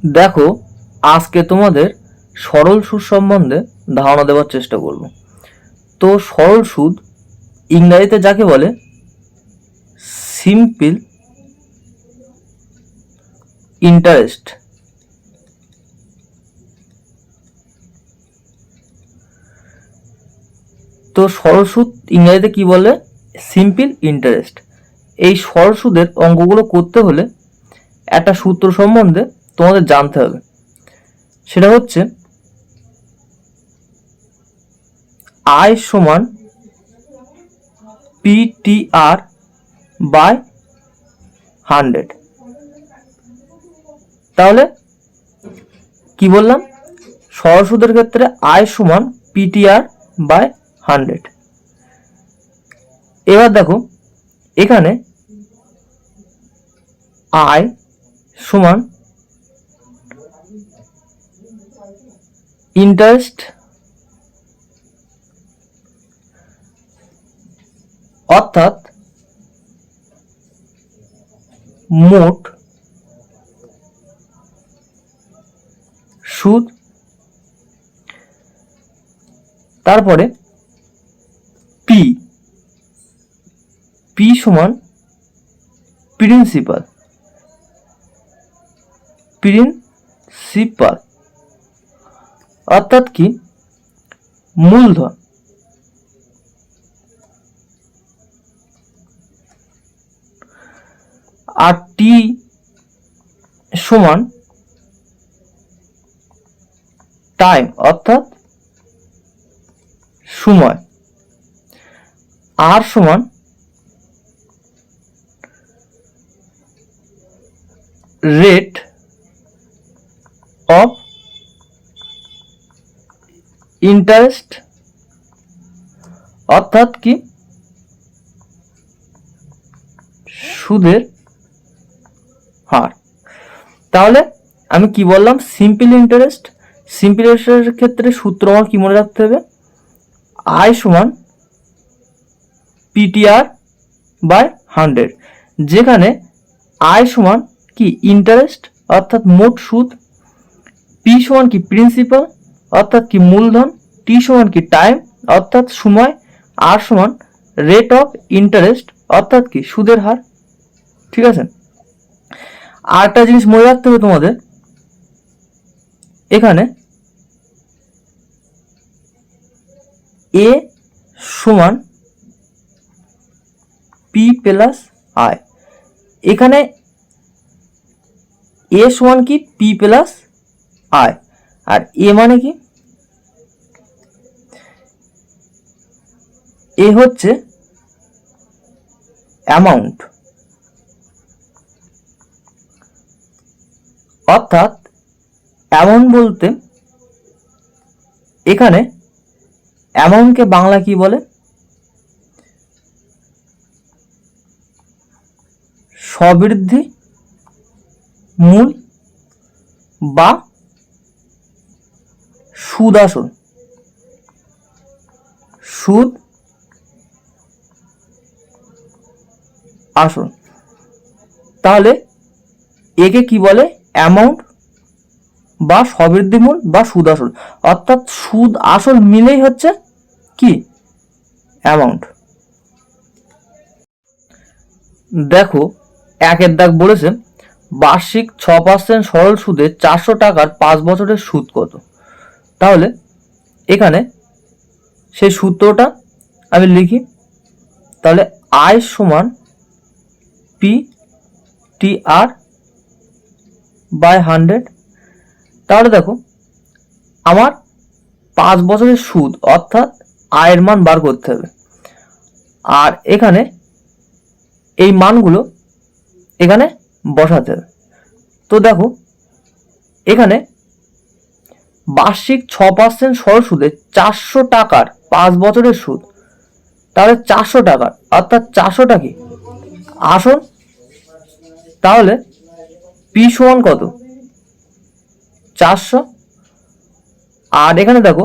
দেখো, আজকে তোমাদের সরল সুদ সম্বন্ধে ধারণা দেওয়ার চেষ্টা করব। তো সরল সুদ ইংরেজিতে যাকে বলে সিম্পল ইন্টারেস্ট। তো সরল সুদ ইংরেজিতে কি বলে? Simple interest. এই সরল সুদের অঙ্কগুলো করতে হলে একটা সূত্র সম্বন্ধে তোমাদের জানতে হবে। সেটা হচ্ছে আই সমান পিটিআর বাই 100। তাহলে কি বললাম? সরল সুদের ক্ষেত্রে আই সমান পিটিআর বাই 100। এবার দেখো, এখানে আই সমান ইন্টারেস্ট অর্থাৎ মোট সুদ, তারপরে পি পি সমান প্রিন্সিপাল অর্থাৎ কি মূলধন। আর টি সমান টাইম অর্থাৎ সময়। আর সমান রেট অফ ইন্টারেস্ট অর্থাৎ কি সুদের হার। তাহলে আমি কি বললাম? Simple interest. সিম্পল ইন্টারেস্টের ক্ষেত্রে সূত্র আমার কি মনে রাখতে হবে? আই সমান পিটিআর বাই 100, যেখানে আই সমান কি ইন্টারেস্ট অর্থাৎ মোট সুদ, পি সমান কি প্রিন্সিপাল অর্থাৎ কি মূলধন, টি সমান কি টাইম অর্থাৎ সময়, আর সমান রেট অফ ইন্টারেস্ট অর্থাৎ কি সুদের হার। ঠিক আছে? আরেকটা জিনিস মনে রাখতে হবে তোমাদের, এখানে এ সমান পি প্লাস আই। এখানে এ সমান কি পি প্লাস আই, আর এ মানে কি? এ হচ্ছে অ্যামাউন্ট, অর্থাৎ অ্যামাউন্ট বলতে এখানে অ্যামাউন্টকে বাংলা কি বলে? স্ববৃদ্ধি মূল বা সুদ আসল। সুদ আসল। তাহলে একে কি বলে? অ্যামাউন্ট বা স্ববৃদ্ধি মূল বা সুদ আসল, অর্থাৎ সুদ আসল মিলেই হচ্ছে কি অ্যামাউন্ট। দেখো, একের দাগ বলেছে বার্ষিক 6% সরল সুদে 400 টাকার 5 বছরের সুদ কত? তাহলে এখানে সেই সূত্রটা আমি লিখি। তাহলে আই সমান পি টি আর বাই 100। তাহলে দেখো, আমার 5 বছরের সুদ অর্থাৎ আয়ের মান বার করতে হবে, আর এখানে এই মানগুলো এখানে বসাতে হবে। তো দেখো, এখানে বার্ষিক 6% সরল সুদে 400 টাকার 5 বছরের সুদ। তাহলে 400 টাকার অর্থাৎ 400টা কি আসল। তাহলে পি সমান কত? 400। আর এখানে দেখো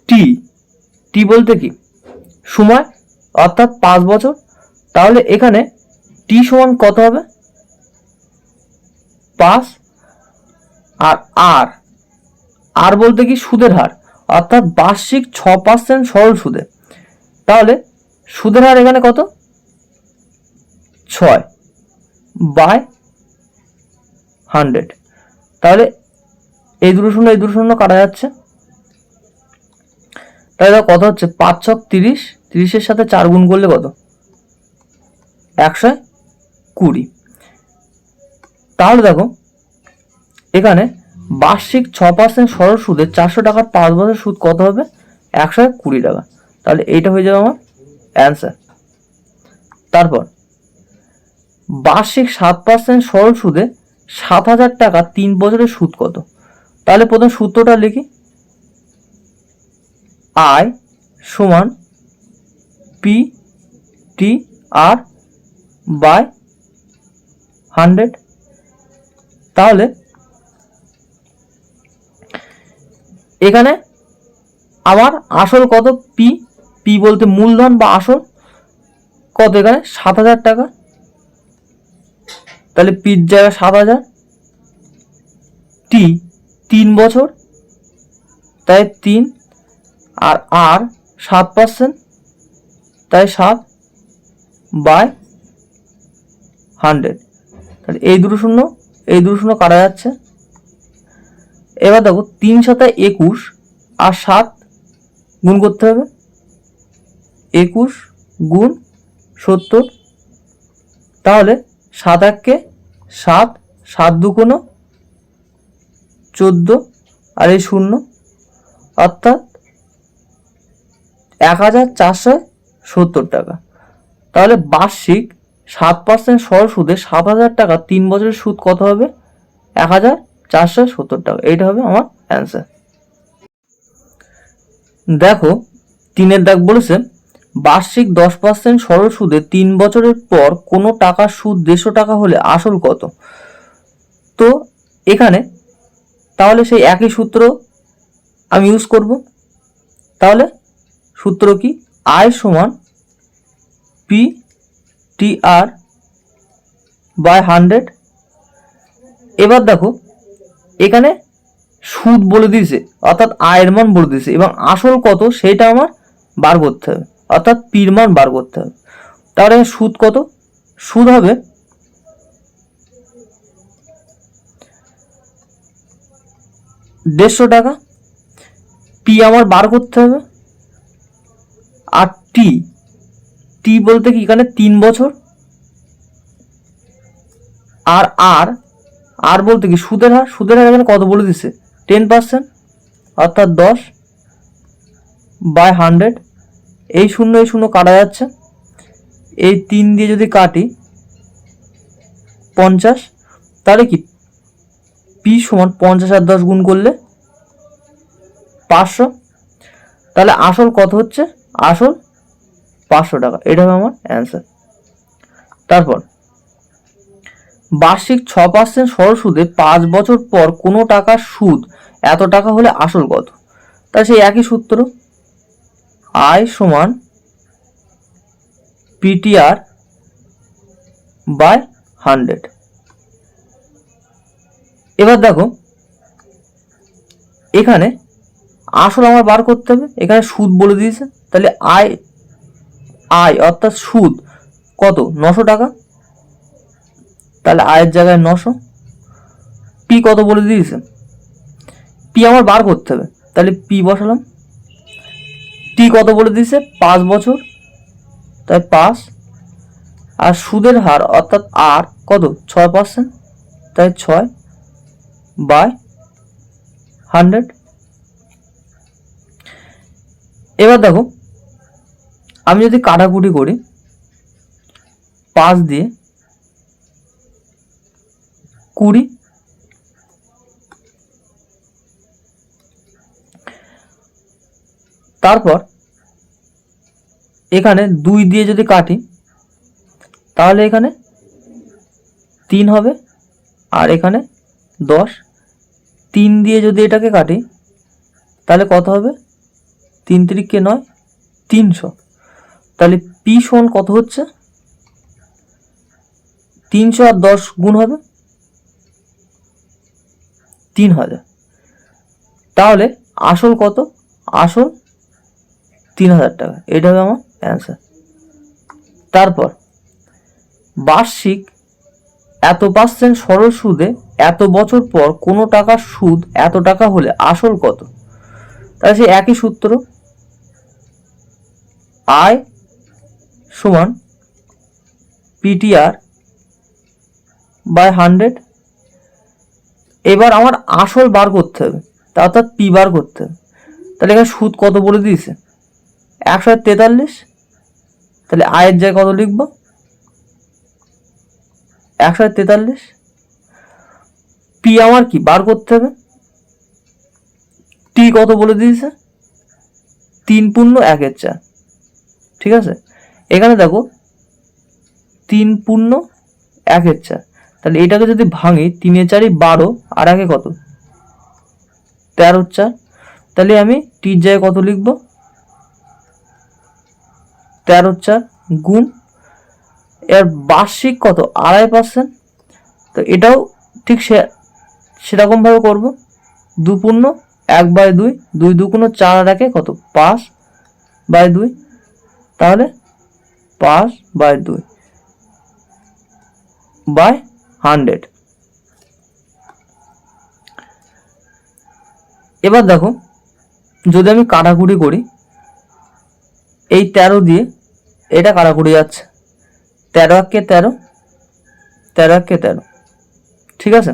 টি টি বলতে কি সময় অর্থাৎ 5 বছর। তাহলে এখানে টি সমান কত হবে? 5 আর আর আর বলতে কি সুদের হার, অর্থাৎ বার্ষিক 6% সরল সুদে। তাহলে সুদের হার এখানে কত, 6 বাই 100। তাহলে এই দুটো শূন্য কাটা যাচ্ছে। তাহলে কত হচ্ছে, 5 ছক 30, 30-এর সাথে 4 গুণ করলে কত, 120। তাহলে দেখো এখানে বার্ষিক 6% সরল সুদে 400 টাকার 5 বছর সুদ কত হবে, 120 টাকা। তাহলে এইটা হয়ে যাবে আমার অ্যান্সার। তারপর বার্ষিক 7% সরল সুদে 7000 টাকা 3 বছরের সুদ কত। তাহলে প্রথম সূত্রটা লিখি, আয় সমান পি টি আর বাই 100। তাহলে এখানে আমার আসল কত, পি, পি বলতে মূলধন বা আসল কত, এখানে 7000 টাকা। তাহলে পির জায়গায় 7000, টি 3 বছর তাই 3, আর আর 7% তাই 7 বাই 100। তাহলে এই দুটো শূন্য কাটা যাচ্ছে। এবার দেখো 3 সাথে 21 আর 7 গুণ করতে হবে, 21 গুণ 70। তাহলে 7 1-কে 7, 7 2 14 আর এই শূন্য, অর্থাৎ 1470 টাকা। তাহলে বার্ষিক 7% সরল সুদে 7000 টাকা 3 বছরের সুদ কত হবে, 1470 টাকা। এইটা হবে আমার অ্যান্সার। দেখো 3-এর দাগ বলেছে বার্ষিক 10% সরল সুদে 3 বছরের পর কোনো টাকার সুদ 150 টাকা হলে আসল কত। তো এখানে তাহলে সেই একই সূত্র আমি ইউজ করব। তাহলে সূত্র কি, আয় সমান পি টি আর বাই 100। এবার দেখো এখানে সুদ বলে দিয়েছে, অর্থাৎ আয়ের মান বলে দিয়েছে, এবং আসল কত সেটা আমার বার করতে হবে, অর্থাৎ পির মান বার করতে হবে। তাহলে সুদ কত, সুদ হবে 150 টাকা, পি আমার বার করতে হবে, আর টি, টি বলতে কি এখানে 3 বছর, আর আর আর বলতে কি সুদের হার, সুদের হার এখানে কত বলে দিচ্ছে 10%, অর্থাৎ 10 বাই 100। এই শূন্য কাটা যাচ্ছে, এই 3 দিয়ে যদি কাটি 50। তাহলে কি পি সমান 50 আর 10 গুণ করলে 500। তাহলে আসল কত হচ্ছে, আসল 500 টাকা। এটা হবে আমার অ্যান্সার। তারপর বার্ষিক 6% সরল সুদে 5 বছর পর কোনো টাকার সুদ এত টাকা হলে আসল কত। তাহলে সেই একই সূত্র, আয় সমান পিটিআর বাই 100। এবার দেখো এখানে আসল আমার বার করতে হবে, এখানে সুদ বলে দিয়েছে। তাহলে আয়, আয় অর্থাৎ সুদ কত, 900 টাকা। তাহলে আয়ের জায়গায় 900। পি কত বলে দিয়েছে, পি আমার বার করতে হবে, তাহলে পি বসালাম। টি কত বলে দিয়েছে, 5 বছর, তাই 5, আর সুদের হার অর্থাৎ আর কত 6%, তাই 6 বাই 100। এবার দেখো আমি যদি কাটাকুটি করি, 5 দিয়ে 20, তারপর এখানে 2 দিয়ে যদি কাটি তাহলে এখানে 3 হবে, আর এখানে 10। 3 দিয়ে যদি এটাকে কাটি তাহলে কত হবে, 3 3-কে 9, 300। তাহলে পি সমান কত হচ্ছে, 300 আর 10 গুণ হবে 3000। তাহলে আসল কত? আসল 3000 টাকা। এটা হবে আমার অ্যান্সার। তারপর বার্ষিক এত % সরল সুদে এত বছর পর কোনো টাকার সুদ এত টাকা হলে আসল কত? তাহলে সেই একই সূত্র, আয় সমান পিটিআর বাই 100। এবার আমার আসল বার করতে হবে, অর্থাৎ পি বার করতে হবে। তাহলে এখানে সুদ কত বলে দিয়েছে? 143। তাহলে আয়ের জায়গায় কত লিখব? 143। পি আমার কি বার করতে হবে? টি কত বলে দিয়েছে? 3 পূর্ণ 1/4। ঠিক আছে, এখানে দেখো 3 পূর্ণ 1/4। তাহলে এটাকে যদি ভাঙি, 3 এ 4 12 আর 1 কত? 13/4। তাহলে আমি টির জায়গায় কত লিখব? 13/4 গুণ, এর বার্ষিক কত? 2.5%। তো এটাও ঠিক সেরকমভাবে করব। 2 পূর্ণ 1/2, 2 2 4 আর 1 কত? 5/2। তাহলে 5/2 বাই 100। এবার দেখো, যদি আমি কাটাকুটি করি, এই 13 দিয়ে এটা কাটাকুটি যাচ্ছে, 13 1 13, 13 1 13। ঠিক আছে,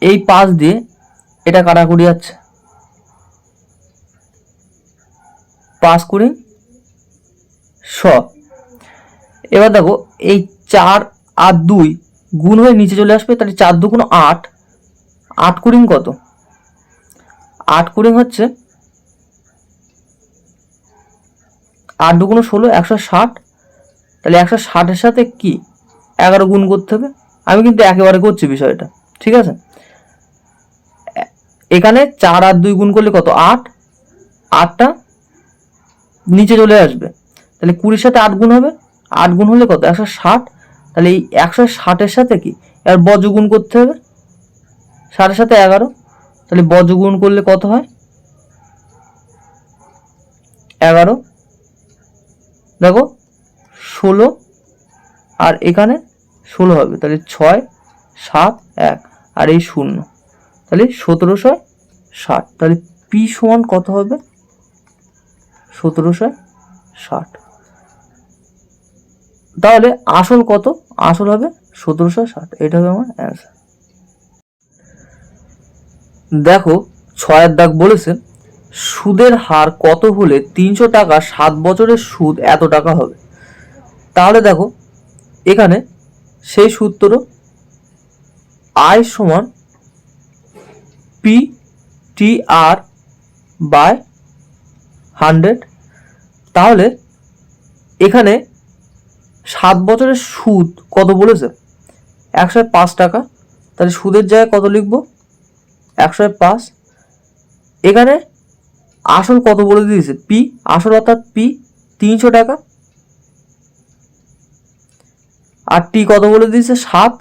এই 5 দিয়ে এটা কাটাকুটি যাচ্ছে, 5 কুড়ি 100। এবার দেখো, এই 4 আর 2 গুণ হয়ে নিচে চলে আসবে। তাহলে 4 2 8, 8 কুড়ি কত? 8 কুড়ি হচ্ছে 8 2 16, 160। তাহলে 160 এর সাথে কি 11 গুণ করতে হবে। আমি কিন্তু একেবারে করছি বিষয়টা, ঠিক আছে। এখানে 4 আর 2 গুণ করলে কত? 8, 8টা নিচে চলে আসবে। তাহলে 20 সাথে 8 গুণ হবে, 8 গুণ হলে কত? 160। তাহলে এই 160 এর সাথে কি এর বর্গ গুণ করতে হবে, 60 এর সাথে 11। তাহলে বর্গ গুণ করলে কত হয়? 11। দেখো 16 আর এখানে 16 হবে। তাহলে 6 7 1 আর এই 0, তাহলে 1760। তাহলে পি সমান কত হবে? 1760। তাহলে আসল কত? আসল হবে 1760। এটা হবে আমার অ্যান্সার। দেখো 6 দাগ বলেছে সুদের হার কত হলে 300 টাকা 7 বছরের সুদ এত টাকা হবে। তাহলে দেখো এখানে সেই সূত্র, আয় সমান পি টি আর বাই 100। তাহলে এখানে 7 বছরের সুদ কত বলেছে? 105 টাকা। তাহলে সুদের জায়গায় কত লিখব? 105। এখানে আসল কত বলে দিয়েছে? পি, আসল অর্থাৎ পি 300 টাকা। আর টি কত বলে দিয়েছে? 7।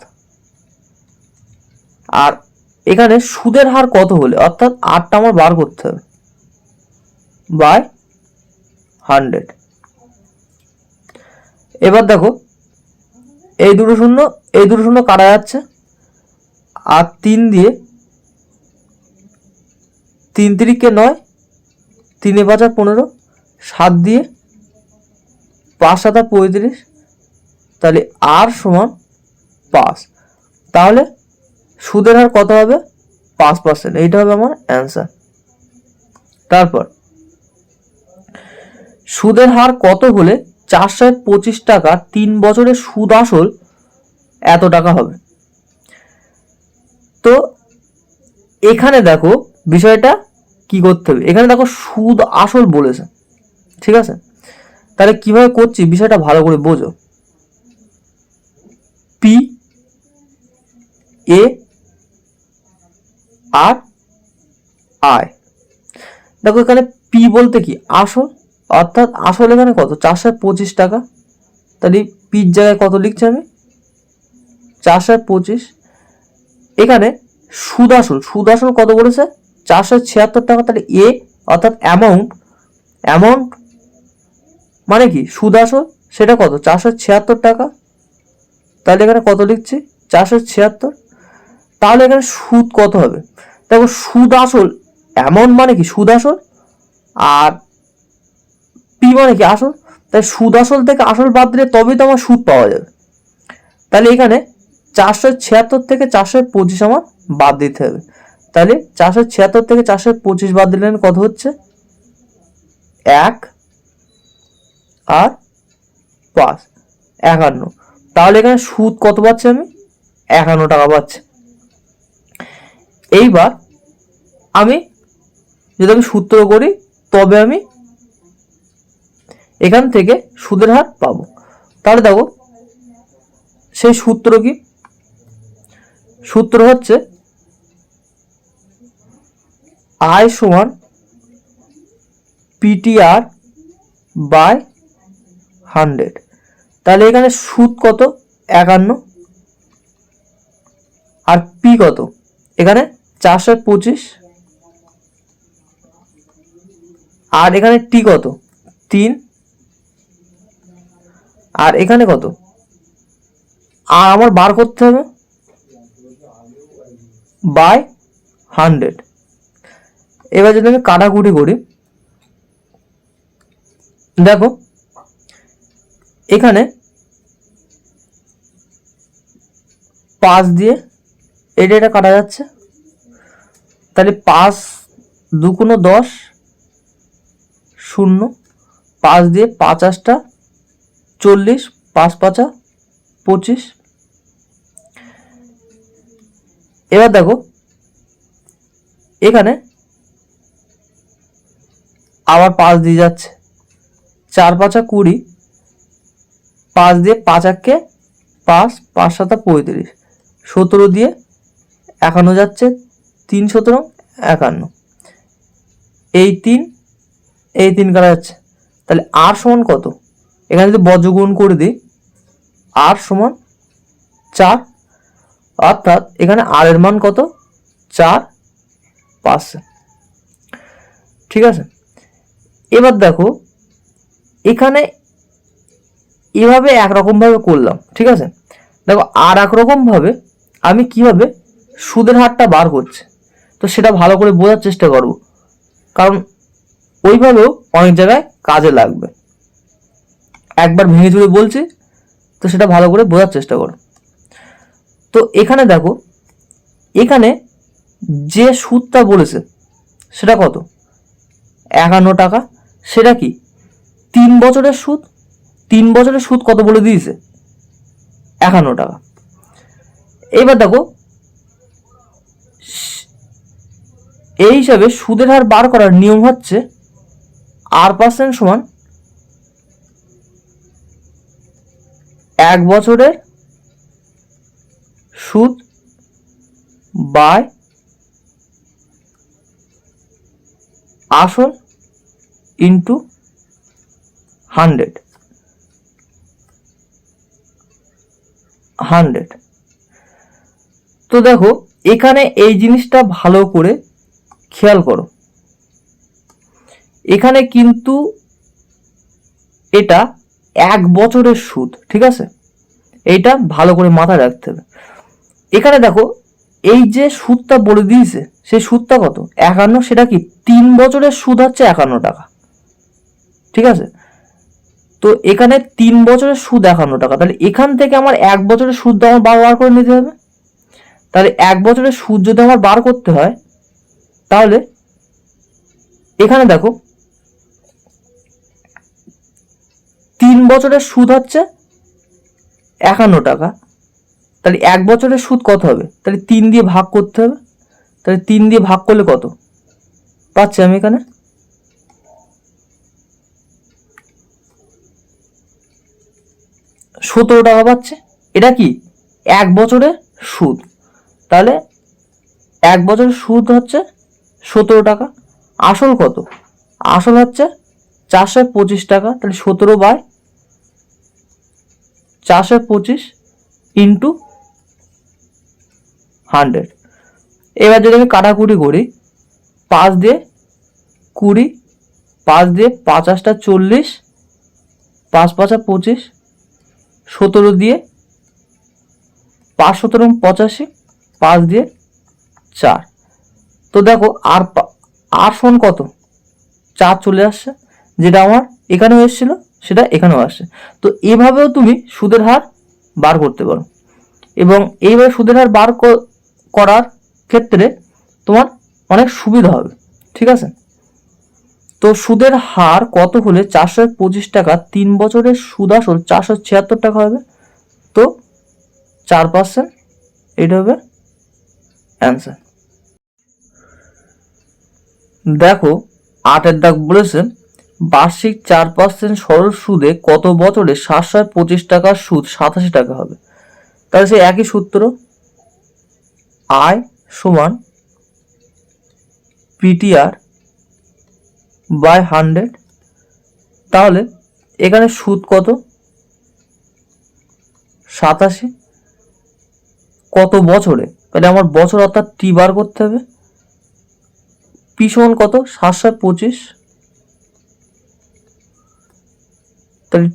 আর এখানে সুদের হার কত হলে, অর্থাৎ 8টা আমার বার করতে হবে, বাই 100। এবার দেখো এই দুটো শূন্য কাটা যাচ্ছে, আর 3 দিয়ে 3 3 9, 3 5 15, 7 দিয়ে 5 7 35। তাহলে আর সমান 5। তাহলে সুদের হার কত হবে? 5%। এইটা হবে আমার অ্যান্সার। তারপর সুদের হার কত হলে 425 টাকা 3 বছরের সুদ আসল এত টাকা হবে। তো এখানে দেখো বিষয়টা কি করতে হবে। এখানে দেখো সুদ আসল বলেছে, ঠিক আছে। তাহলে কিভাবে করছি বিষয়টা ভালো করে বোঝো। পি এ আর আয়, দেখো এখানে পি বলতে কি আসল, অর্থাৎ আসল এখানে কত? 425 টাকা। তাহলে পির জায়গায় কত লিখছি আমি? 425। এখানে সুদ আসল কত বলেছে? 476 টাকা। তাহলে এ অর্থাৎ অ্যামাউন্ট মানে কি সুদ আসল সেটা কত? 476 টাকা। তাহলে এখানে কত লিখছি? 476। তাহলে এখানে সুদ কত হবে? দেখো সুদ আসল অ্যামাউন্ট মানে কি সুদ আসল, আর পি মানে কি আসল। তাই সুদ আসল থেকে আসল বাদ দিলে তবেই তো আমার সুদ পাওয়া যাবে। তাহলে এখানে 476 থেকে 425 আমার বাদ দিতে হবে। তাহলে 476 থেকে 425 বাদ দিলে কত হচ্ছে? 1 আর 5, 51। তাহলে এখানে সুদ কত পাচ্ছি আমি? 51 টাকা পাচ্ছি। এইবার আমি যদি আমি সূত্র করি তবে আমি এখান থেকে সুদের হার পাবো। তাহলে দেখো সেই সূত্র কি? সূত্র হচ্ছে আই সমান পিটিআর বাই 100। তাহলে এখানে সুদ কত? 51, আর পি কত? এখানে 425, আর এখানে টি কত? 3, আর এখানে কত? আর আমার বার করতে হবে বাই 100। এবার যদি আমি কাটাকুটি করি, দেখো এখানে 5 দিয়ে এটা কাটা যাচ্ছে। তাহলে 5 2 10, 0, 5 দিয়ে 5 8 40, 5 5 25। এবার দেখো এখানে আবার 5 দিয়ে যাচ্ছে, 4 5 20, 5 দিয়ে 5 1 5, 5 7 35, 17 দিয়ে 51 যাচ্ছে, 3 17 51, এই 3 কাটা যাচ্ছে। তাহলে আর সমান কত? এখানে যদি বজ্রগুণ করে দিই, আর সমান 4, অর্থাৎ এখানে আর এর মান কত? 4%। ঠিক আছে। এবার দেখো এখানে এভাবে একরকম ভাবে করলাম, ঠিক আছে। দেখো আর একরকম ভাবে আমি কিভাবে সুদের হারটা বার করছি, তো সেটা ভালো করে বোঝার চেষ্টা করব, কারণ ওইভাবেও অনেক জায়গায় কাজে লাগবে। একবার ভেঙে চুরে বলছি, তো সেটা ভালো করে বোঝার চেষ্টা করো। তো এখানে দেখো এখানে যে সুদটা বলেছে সেটা কত? 51 টাকা। সেটা কি 3 বছরের সুদ? 3 বছরের সুদ কত বলে দিয়েছে? 51 টাকা। এইবার দেখো এই হিসাবে সুদের হার বার করার নিয়ম হচ্ছে R% সমান 1 বছরের সুদ বাই আসল ইন্টু 100। তো দেখো এখানে এই জিনিসটা ভালো করে খেয়াল করো, এখানে কিন্তু এটা 1 বছরের সুদ, ঠিক আছে। এইটা ভালো করে মাথায় রাখতে হবে। এখানে দেখো এই যে সুদটা বলে দিয়েছে সেই সুদটা কত? 51। সেটা কি 3 বছরের সুদ হচ্ছে 51 টাকা, ঠিক আছে। তো এখানে 3 বছরের সুদ 51 টাকা। তাহলে এখান থেকে আমার 1 বছরের সুদ আমার বার করে নিতে হবে। তাহলে 1 বছরের সুদ যদি আমার বার করতে হয়, তাহলে এখানে দেখো 3 বছরের সুদ হচ্ছে 51 টাকা। তাহলে 1 বছরের সুদ কত হবে? তাহলে 3 দিয়ে ভাগ করতে হবে। তাহলে 3 দিয়ে ভাগ করলে কত পাচ্ছি আমি? এখানে 17 টাকা পাচ্ছে। এটা কি 1 বছরের সুদ। তাহলে 1 বছরের সুদ হচ্ছে 17 টাকা। আসল কত? আসল হচ্ছে 425 টাকা। তাহলে 17 বাই 425 ইন্টু 100। এবার যদি আমি কাটাকুটি করি, 5 দিয়ে 20, 5 দিয়ে 50টা 40, 5 5 25, 17 দিয়ে 5 17 85, 5 দিয়ে 4। তো দেখো আর সমান কত, 4 চলে আসছে, যেটা আমার এখানেও এসেছিল সেটা এখানেও আসছে। তো এভাবেও তুমি সুদের হার বার করতে পারো, এবং এইভাবে সুদের হার বার করার ক্ষেত্রে তোমার অনেক সুবিধা হবে। ঠিক আছে, তো সুদের হার কত হলে 425 টাকা 3 বছরের সুদ আসল 476 টাকা হবে? তো 4%, এটা হবে অ্যান্সার। দেখো 8-এর দাগ বলেছে বার্ষিক 4% সরল সুদে কত বছরে 725 টাকার সুদ 87 টাকা হবে? তাহলে সেই একই সূত্র, আয় সমান পিটিআর বাই 100। তাহলে এখানে সুদ কত, 87, কত বছরে, তাহলে আমার বছর অর্থাৎ টি বার করতে হবে। পি সমান কত, 725, তাহলে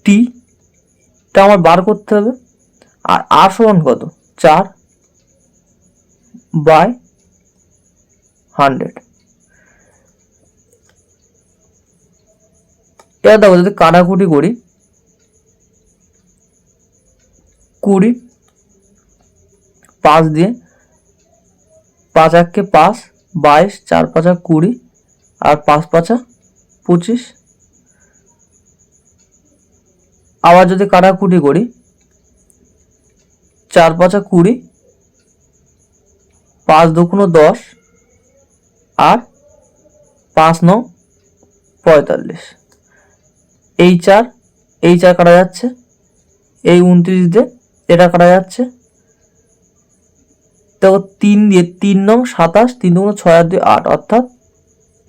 টিটা আমার বার করতে হবে। আর আর সমান কত, 4 বাই 100। এবার দেখো যদি কাটাকুটি করি, 20, 5 দিয়ে 5 1 5, 22, 4 5 20, আর 5 5 25। আবার যদি কাটাকুটি করি, 4 5 20, 5 2 10, আর 5 9 45। এই 4 কাটা যাচ্ছে, এই 29 দিয়ে এটা কাটা যাচ্ছে। দেখো 3 দিয়ে 3 9 27, 3 2 6 আর 2 8, অর্থাৎ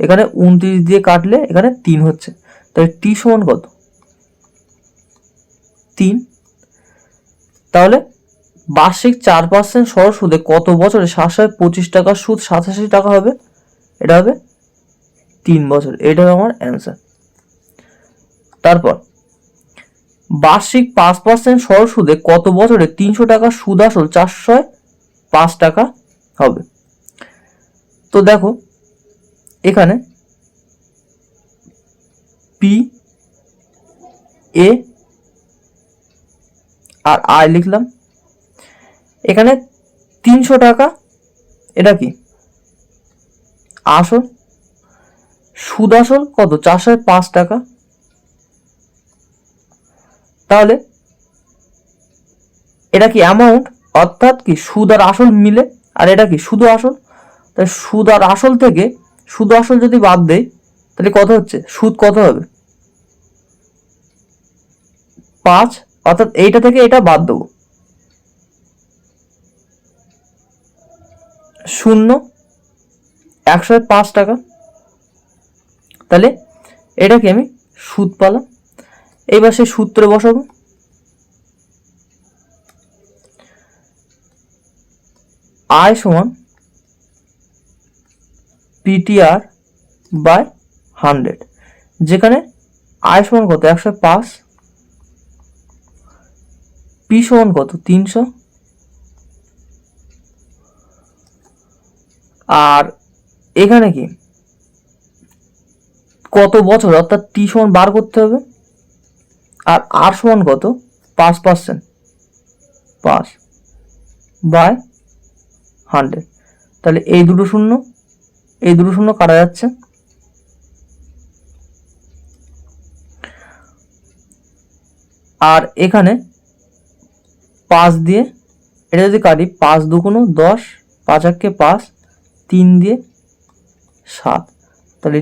এখানে 29 দিয়ে কাটলে এখানে 3 হচ্ছে। তাহলে টি সমান কত, 3। তাহলে বার্ষিক 4% সরল সুদে কত বছরে 725 টাকার সুদ 87 টাকা হবে? এটা হবে 3 বছর, এটা হবে আমার অ্যান্সার। তারপর বার্ষিক 5% সরল সুদে কত বছরে 300 টাকার সুদ আসল 405 টাকা হবে? তো দেখো এখানে পি এ আর আই লিখলাম, এখানে 300 টাকা, এটা কি আসল, সুদ আসল কত, 405 টাকা। তাহলে এটা কি অ্যামাউন্ট, অর্থাৎ কি সুদ আর আসল মিলে, আর এটা কি শুধু আসল। তাই সুদ আর আসল থেকে শুধু আসল যদি বাদ দেয় তাহলে কত হচ্ছে, সুদ কত হবে, 5, অর্থাৎ এইটা থেকে এটা বাদ দেবো, 0, 105 টাকা। তাহলে এটাকে আমি সুদ পালাম। এইবার সেই সূত্রে বসাবো, আয় সমান পিটিআর বাই 100, যেখানে আয় সমান কত, 105, পি সমান কত, 300, আর এখানে কি কত বছর, অর্থাৎ টি সমান বার করতে হবে, আর আর সমান কত, 5%, 5 বাই 100। তাহলে এই দুটো শূন্য, এই দুটো শূন্য কাটা যাচ্ছে। আর এখানে 5 দিয়ে এটা যদি কাটি, 5 2 10, 5 1 5, 3 দিয়ে 7, তাহলে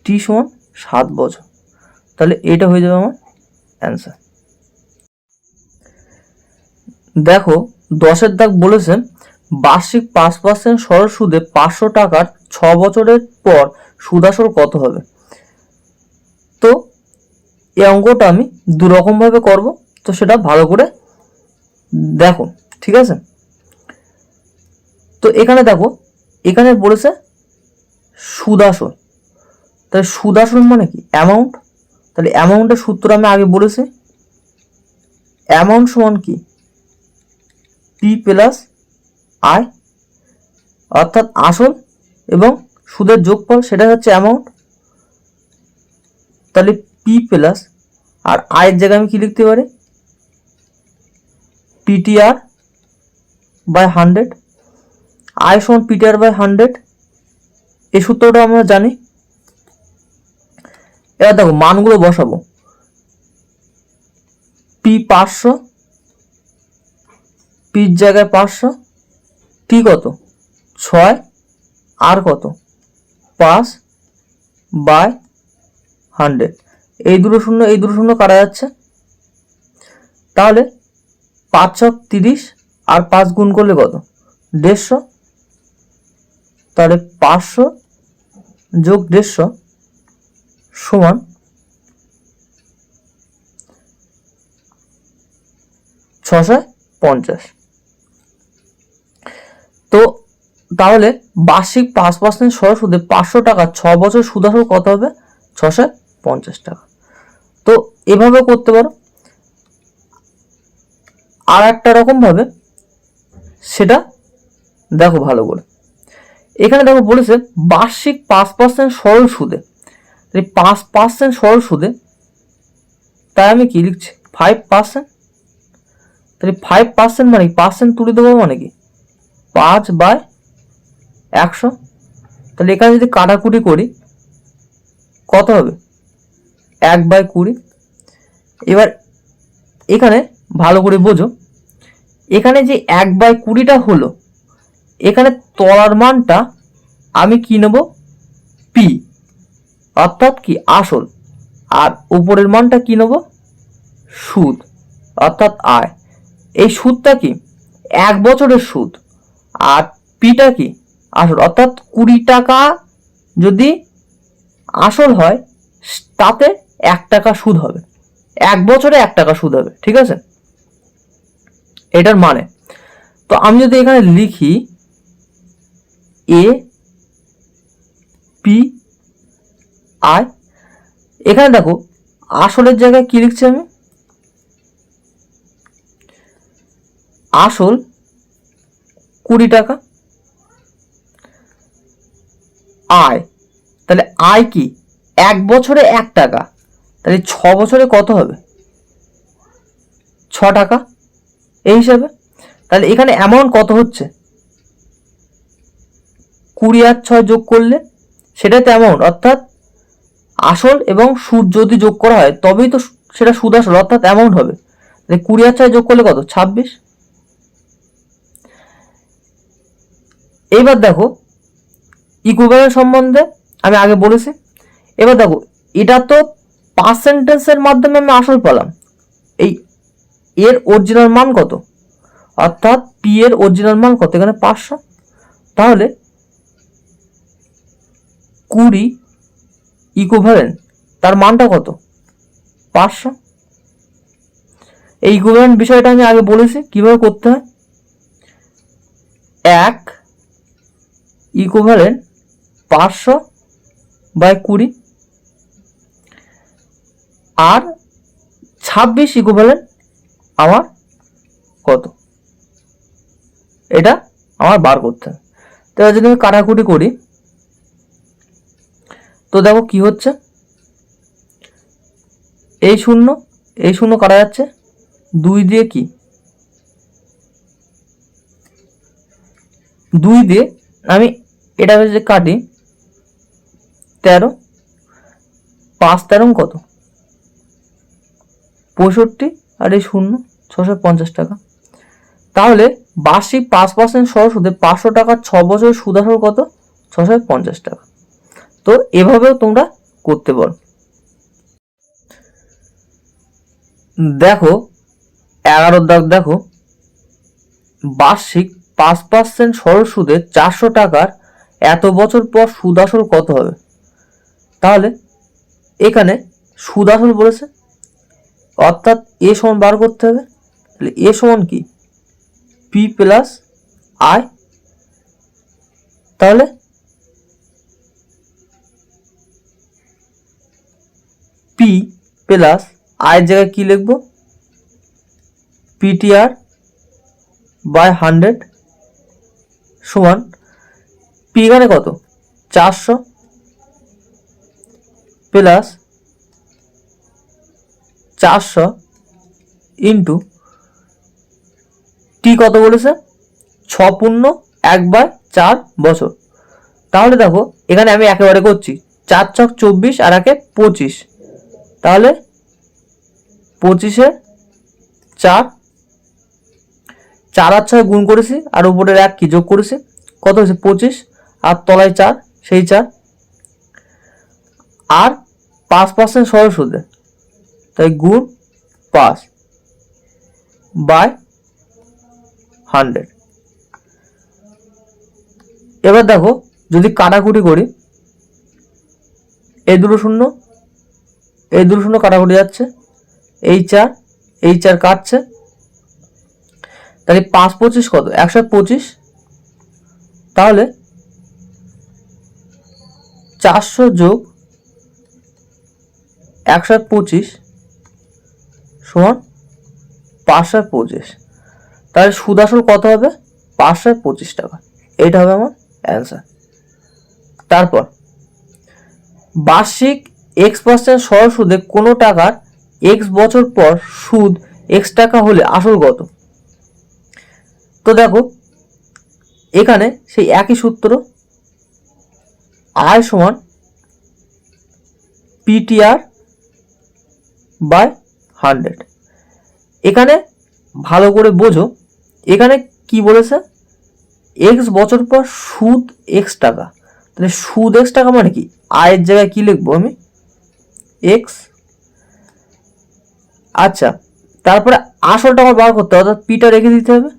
টি সমান 7 বছর। তাহলে এটা হয়ে যাবে আমার অ্যান্সার। দেখো 10-এর দাগ বলেছে বার্ষিক 5% সরল সুদে 500 টাকার 6 বছরের পর সুদ আসল কত হবে? তো এই অঙ্কটা আমি দুরকম ভাবে করব, তো সেটা ভালো করে দেখো। ঠিক আছে, তো এখানে দেখো, এখানে বলেছে সুদ আসল, তাহলে সুদ আসল মানে কি অ্যামাউন্ট। তাহলে অ্যামাউন্টের সূত্র আমি আগে বলেছি, অ্যামাউন্ট সমান কি পি প্লাস আই, অর্থাৎ আসল এবং সুদের যোগফল, সেটা হচ্ছে অ্যামাউন্ট। তাহলে পি প্লাস, আর আয়ের জায়গায় আমি কি লিখতে পারি, পিটিআর বাই 100, আয় সমান পিটিআর বাই 100, এই সূত্রটা আমরা জানি। এবার দেখো মানগুলো বসাবো, পি 500, পির জায়গায় 500, টি কত 6, আর কত 5 বাই 100, এই দুটো শূন্য এই দুটো শূন্য কাটা যাচ্ছে। তাহলে 5 ছক 30, আর 5 গুণ করলে কত 150, তাহলে 500 যোগ 150 সমান 650। তো তাহলে বার্ষিক 5% সরল সুদে 500 টাকা 6 বছর সুদ আসল কত হবে, 650 টাকা। তো এভাবে করতে পারো। আর একটা রকম ভাবে সেটা দেখো ভালো করে, এখানে দেখো বলেছে বার্ষিক 5% সরল সুদে, 5% সরল সুদে, তাই আমি কি লিখছি 5%। তাহলে 5% মানে পার্সেন্ট তুলে দেবো মানে কি 5/100। তাহলে এখানে যদি কাটাকুটি করি কত হবে 1/20। এবার এখানে ভালো করে বোঝো, এখানে যে 1/20টা হলো, এখানে তলার মানটা আমি কি নেব পি, অর্থাৎ কি আসল, আর উপরের মানটা কি নেব সুদ, অর্থাৎ আয়। এই সুদটা কি 1 বছরের সুদ, আর পিটা কি আসল, অর্থাৎ 20 টাকা যদি আসল হয় তাতে 1 টাকা সুদ হবে, 1 বছরে 1 টাকা সুদ হবে, ঠিক আছে, এটার মানে। তো আমি যদি এখানে লিখি এ পি আই, এখানে দেখো আসলের জায়গায় কি লিখছি আমি, আসল 20 টাকা, আয়, তাহলে আয় কি 1 বছরে 1 টাকা, তাহলে 6 বছরে কত হবে 6 টাকা, এই হিসাবে। তাহলে এখানে অ্যামাউন্ট কত হচ্ছে 20 আর 6 যোগ করলে সেটাই তো অ্যামাউন্ট, অর্থাৎ আসল এবং সুদ যদি যোগ করা হয় তবেই তো সেটা সুদ আসল, অর্থাৎ অ্যামাউন্ট হবে। 20 আর 6 যোগ করলে কত 26। এইবার দেখো ইকুইভ্যালেন্ট সম্বন্ধে আমি আগে বলেছি। এবার দেখো এটা তো পার্সেন্টেজের মাধ্যমে আমি আসল পেলাম, এই এর অরিজিনাল মান কত, অর্থাৎ পি এর অরিজিনাল মান কত, এখানে 500। তাহলে 20 ইকুইভ্যালেন্ট তার মানটা কত 500। এই ইকুইভ্যালেন্ট বিষয়টা আমি আগে বলেছি কিভাবে করতে হয়, 1 ইকুইভ্যালেন্ট 500/20, আর 26 ইকুইভ্যালেন্ট আমার কত, এটা আমার বার করতে হবে। তো যদি আমি কাটাকুটি করি তো দেখো কি হচ্ছে, এই শূন্য কাটা যাচ্ছে, 2 দিয়ে কি 2 দিয়ে আমি এটা যে কাটি 13, 5 13 কত 65, আর এই 650 টাকা। তাহলে বার্ষিক 5% সরল সুদে 500 টাকা 6 বছরের সুদ আসল কত 650 টাকা। তো এভাবেও তোমরা করতে পারো। দেখো 11 দাগ, দেখো বার্ষিক 5% সরল সুদে 400 টাকার এত বছর পর সুদ আসল কত হবে। তাহলে এখানে সুদ আসল বলেছে, অর্থাৎ এ সমান বার করতে হবে। তাহলে এ সমান কি পি প্লাস আই, তাহলে পি প্লাস আয়ের জায়গায় কি লিখব, পিটিআর বাই 100 সমান পি এখানে কত 400 প্লাস 400 ইন্টু টি কত বলেছে 6×1/4 বছর। তাহলে দেখো এখানে আমি একেবারে করছি 4 ছক 24 আর 1 25, তাহলে 25-এ 4 4 আর 6 গুণ করেছি আর উপরের 1 কি যোগ করেছি, কত হয়েছে 25 আর তলায় 4 সেই 4 আর 5% সরল সুদে, তাই গুণ 5/100। এবার দেখো যদি কাটাকুটি করি, এই দুটো শূন্য কাটাকুটি যাচ্ছে, এই 4 কাটছে, তাহলে 5×25 কত 125, তাহলে 400 যোগ 125 সমান 525, তাহলে সুদ আসল কত হবে 525 টাকা। এইটা হবে আমার অ্যান্সার। তারপর বার্ষিক x% সরল সুদে কোনো টাকার x বছর পর সুদ x টাকা হলে আসল কত। তো দেখো এখানে সেই একই সূত্র, আয় সমান পিটিআর বাই 100। এখানে ভালো করে বোঝো, এখানে কি বলেছে x বছর পর সুদ x টাকা, তাহলে সুদ x টাকা মানে কি, আয়ের জায়গায় কি লিখবো আমি x। আচ্ছা, তারপরে আসলটা আমার বার করতে হবে, অর্থাৎ পিটা রেখে দিতে হবে।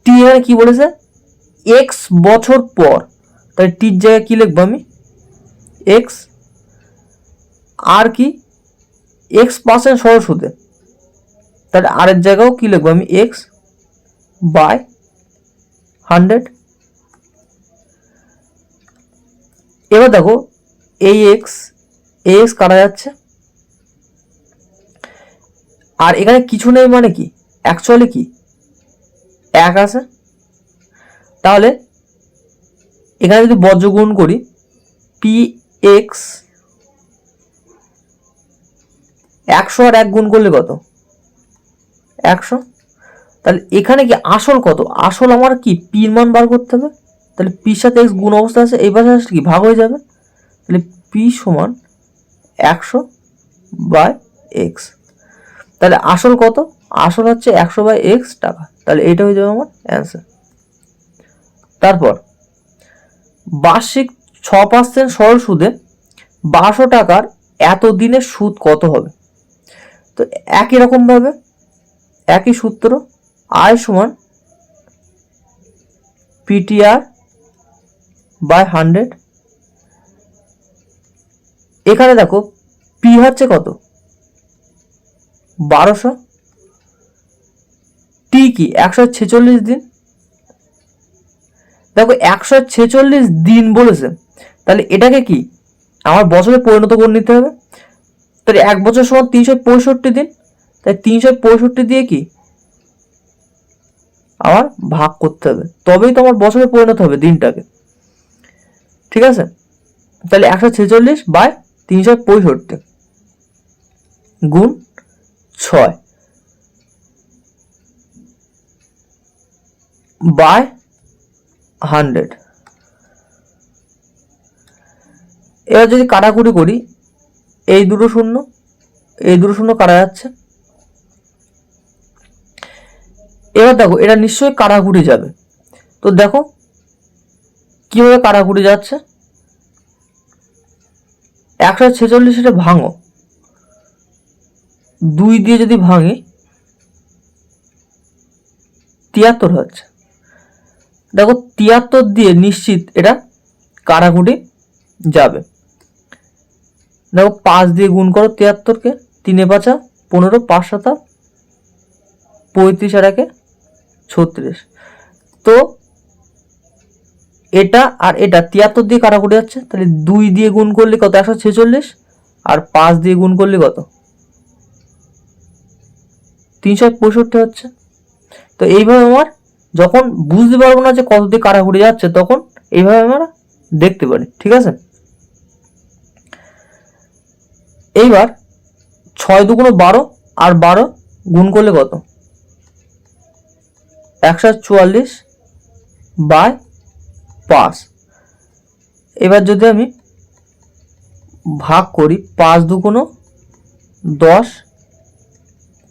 টি এখানে কি বলেছে x বছর পর, তাহলে টির জায়গায় কি লিখবো আমি x, আর কি x% সরল সুদে, তাহলে আর এর জায়গাও কি লিখবো আমি x বাই 100। এবার দেখো এই x কাটা যাচ্ছে, আর এখানে কিছু নেই মানে কি অ্যাকচুয়ালি কি 1 আছে, তাহলে এখানে যদি বজ্র গুণ করি px 100 আর 1 গুণ করলে কত 100, তাহলে এখানে কি আসল কত, আসল আমার কি পির মান বার করতে হবে, তাহলে পির সাথে x গুণ অবস্থা আছে, এই পাশে কি ভাগ হয়ে যাবে, তাহলে পি সমান 100/x, তাহলে আসল কত, আসল হচ্ছে 100/x টাকা, তাহলে এইটা হয়ে যাবে আমার অ্যান্সার। তারপর বার্ষিক 6% সরল সুদে 1200 টাকার এত দিনের সুদ কত হবে। তো একই রকম ভাবে একই সূত্র, আয় সমান পিটিআর বাই 100। এখানে দেখো পি হচ্ছে কত 1200, টি কি 146 দিন, দেখো 146 দিন বলেছে, তাহলে এটাকে কি আমার বছরে পরিণত করে নিতে হবে, তাহলে 1 বছর সমান 365 দিন, তাই 365 দিয়ে কি আমার ভাগ করতে হবে, তবেই তো আমার বছরে পরিণত হবে দিনটাকে, ঠিক আছে। তাহলে 146/365 গুণ 6 বাই 100। এবার যদি কাটাকুটি করি, এই দুটো শূন্য কাটা যাচ্ছে, এবার দেখো এটা নিশ্চয়ই কাটাকুটি যাবে, তো দেখো কিভাবে কাটাকুটি যাচ্ছে, 146 এটা ভাঙো, 2 দিয়ে যদি ভাঙি 73 হচ্ছে, দেখো 73 দিয়ে নিশ্চিত এটা কাটাকুটি যাবে। দেখো 5 দিয়ে গুণ করো 73কে, 3 5 15, 5 7 35 আর 1 36, তো এটা আর এটা 73 দিয়ে কাটাকুটি যাচ্ছে, তাহলে 2 দিয়ে গুণ করলে কত 146, আর 5 দিয়ে গুণ করলে কত 365 হচ্ছে। তো এইভাবে আমার যখন বুঝতে পারবো না যে কত দিয়ে কাটাকুটি যাচ্ছে তখন এইভাবে আমরা দেখতে পারি, ঠিক আছে। এইবার 6 দুগুণ 12 আর 12 গুণ করলে কত 144 বাই 5। এবার যদি আমি ভাগ করি 5 দুগুণ 10,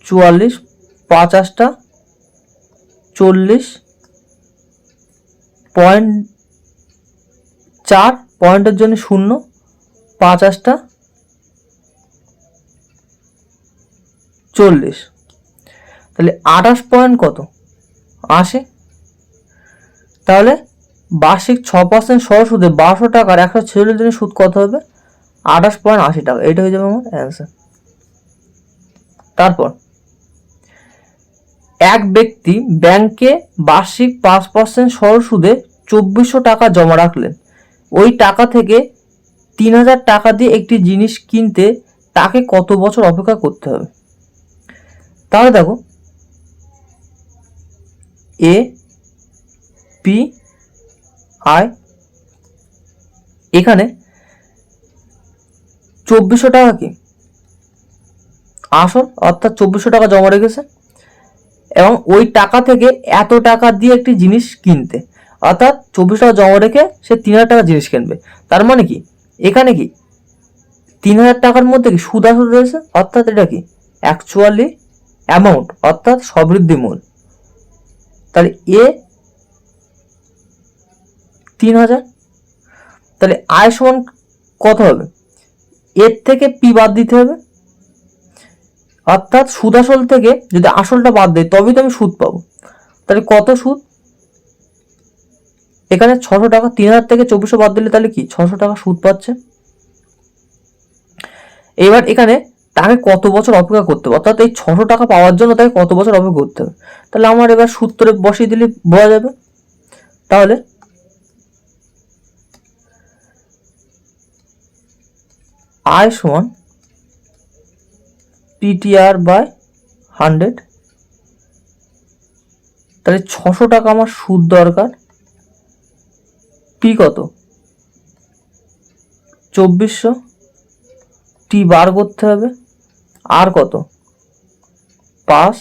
44, 5 8টা 40.4, পয়েন্টের জন্য 0, 5 8টা 40, তাহলে 28 পয়েন্ট কত 80। তাহলে বার্ষিক 6% সরল সুদে 1200 টাকার 146 দিনের সুদ কত হবে 28.80 টাকা। এটা হয়ে যাবে আমার অ্যান্সার। তারপর এক ব্যক্তি ব্যাংকে বার্ষিক 5% সরল সুদে 2400 টাকা জমা রাখলেন। ওই টাকা থেকে 3000 টাকা দিয়ে একটি জিনিস কিনতে তাকে কত বছর অপেক্ষা করতে হবে। তাহলে দেখো এ পি আই, এখানে 2400 টাকা কি আসল, অর্থাৎ 2400 টাকা জমা রেখেছে, এবং ওই টাকা থেকে এত টাকা দিয়ে একটি জিনিস কিনতে, অর্থাৎ 2400 টাকা জমা রেখে সে 3000 টাকা জিনিস কিনবে। তার মানে কি এখানে কি 3000 টাকার মধ্যে কি সুদ আসল রয়েছে, অর্থাৎ এটা কি অ্যাকচুয়ালি অ্যামাউন্ট, অর্থাৎ সবৃদ্ধি মূল। তাহলে এ 3000, তাহলে আয় সমান কত হবে, এর থেকে পি বাদ দিতে হবে, অর্থাৎ সুদ আসল থেকে যদি আসলটা বাদ দেয় তবেই তো আমি সুদ পাবো। তাহলে কত সুদ, এখানে 600 টাকা, 3000 থেকে 2400 বাদ দিলে তাহলে কি 600 টাকা সুদ পাচ্ছে। এবার এখানে তাকে কত বছর অপেক্ষা করতে হবে, অর্থাৎ এই 600 টাকা পাওয়ার জন্য তাকে কত বছর অপেক্ষা করতে হবে। তাহলে আমার এবার সূত্রে বসিয়ে দিলে বোঝা যাবে। তাহলে আয় সমান পিটিআর বাই 100, তাহলে 600 টাকা আমার সুদ দরকার, পি কত 2400, টি বার করতে হবে, আর কত 5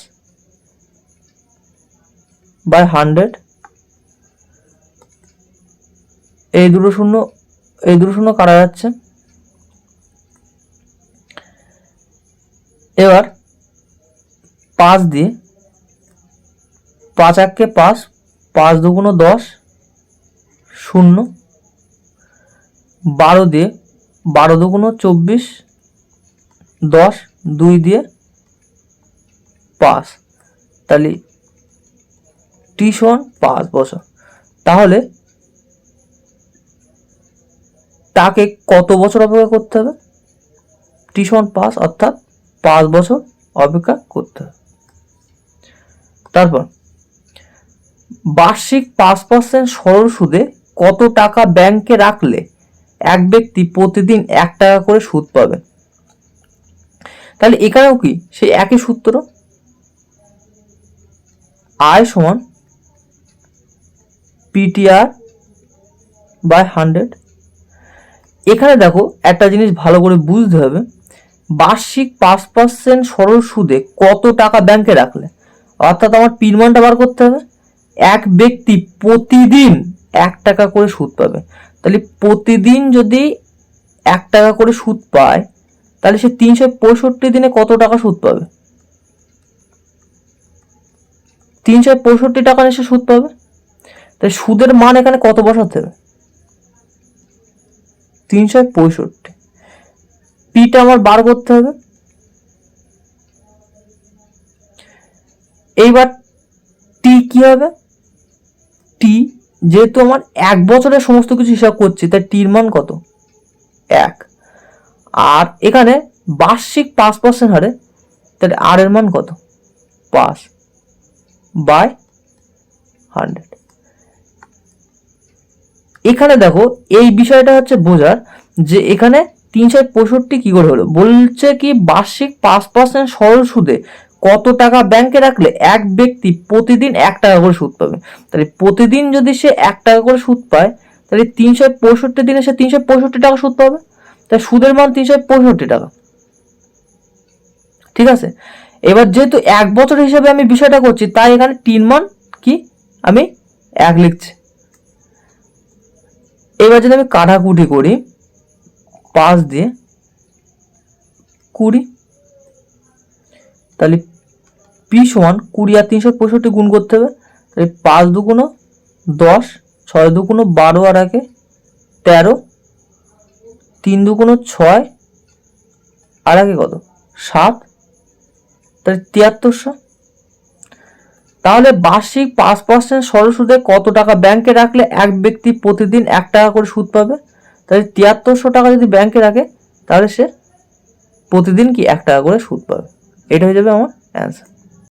বাই 100, এই দুটো শূন্য কাটা যাচ্ছে। এবার 5 দিয়ে 5 1 কে 5, 5 দুগুণ 10, 0, 12 দিয়ে 12 দুগুণ 24, 10, 2 দিয়ে 5, তাহলে টি সমান 5 বছর। তাহলে তাকে কত বছর অপেক্ষা করতে হবে, টি সমান 5, অর্থাৎ 5 বছর অপেক্ষা করতে হবে। তারপর বার্ষিক 5% সরল সুদে কত টাকা ব্যাংকে রাখলে এক ব্যক্তি প্রতিদিন 1 টাকা করে সুদ পাবে। তাহলে এখানেও কি সেই একই সূত্র, আয় সমান পিটিআর বাই 100। এখানে দেখো একটা জিনিস ভালো করে বুঝতে হবে, বার্ষিক 5% সরল সুদে কত টাকা ব্যাংকে রাখলে, অর্থাৎ আমার পির মানটা বার করতে হবে। এক ব্যক্তি প্রতিদিন 1 টাকা করে সুদ পাবে, তাহলে প্রতিদিন যদি 1 টাকা করে সুদ পায় তাহলে সে 365 দিনে কত টাকা সুদ পাবে, 365 টাকা নিয়ে সে সুদ পাবে। তাই সুদের মান এখানে কত বসাতে হবে 365, পিটা আমার বার করতে হবে। এইবার টি কি হবে, টি যেহেতু আমার 1 বছরের সমস্ত কিছু হিসাব করছি তাই টির মান কত 1, আর এখানে বার্ষিক 5% হারে, তাহলে আর এর মান কত 5 বাই 100। এখানে দেখো এই বিষয়টা হচ্ছে বোঝার যে এখানে 365 কি করে হলো, বলছে কি বার্ষিক 5% সরল সুদে কত টাকা ব্যাংকে রাখলে এক ব্যক্তি প্রতিদিন 1 টাকা করে সুদ পাবে। তাহলে প্রতিদিন যদি সে 1 টাকা করে সুদ পায়, তাহলে 365 দিনে সে 365 টাকা সুদ পাবে। তাই সুদের মান 365 টাকা। ঠিক আছে, এবার যেহেতু 1 বছর হিসেবে আমি বিষয়টা করছি, তাই এখানে 3 মান কি আমি 1 লিখছি। এবার যদি আমি কাটাকুটি করি 5 দিয়ে 20, তাহলে পি সমান 20 আর 365 গুণ করতে হবে। তাহলে 5 দুগুণ 10, 6 দুগুণ 12 আর 1 13, 3 দুগুণ 6 আর 1 কত 7, তাহলে 7300। তাহলে বার্ষিক 5% সরল সুদে কত টাকা ব্যাংকে রাখলে এক ব্যক্তি প্রতিদিন 1 টাকা করে সুদ পাবে। তাহলে 7300 টাকা যদি ব্যাংকে রাখে, তাহলে সে প্রতিদিন কি 1 টাকা করে সুদ পাবে। এটা হয়ে যাবে আমার অ্যান্সার।